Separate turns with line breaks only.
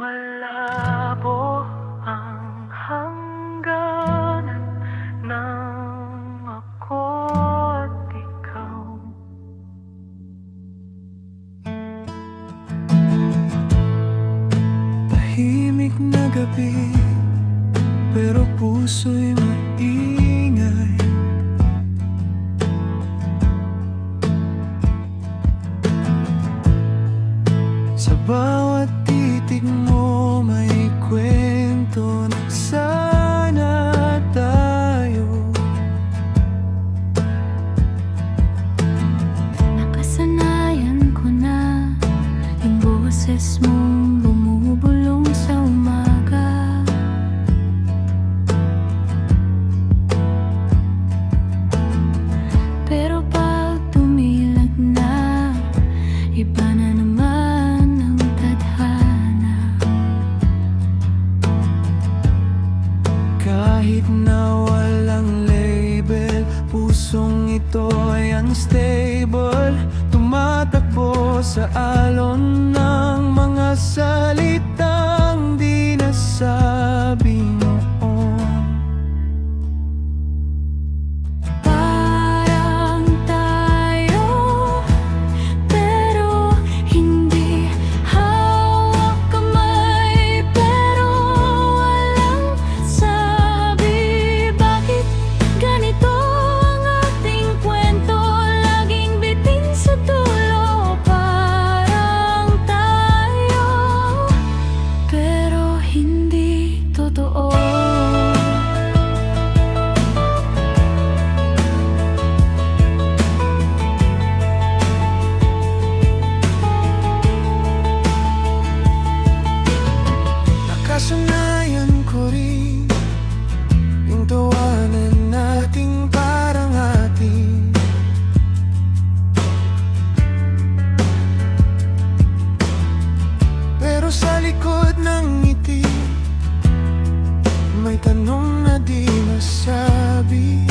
Malabo ang hangganan ng ako at ikaw.
Tahimik na gabi, pero puso'y maingay. Sa bawat titig mo may kwento na sana tayo.
Nakasanayan ko na yung boses mong bumubulong sa umaga. Pero pag tumilag na, iba na naman ang tadhana.
Kahit na walang label, pusong ito ay unstable. Tumatakbo sa alon ng mga salitang di nasabi noon.
Parang tayo, pero hindi hawak kamay. Pero walang sabi, bakit ganito ang ating kwento? Laging bitin sa dulo. Parang tayo, pero hindi totoo.
Nakasanayan ko rin yung tawanan nating parang atin. Pero sa likod ng ngiti may tanong na di masabi.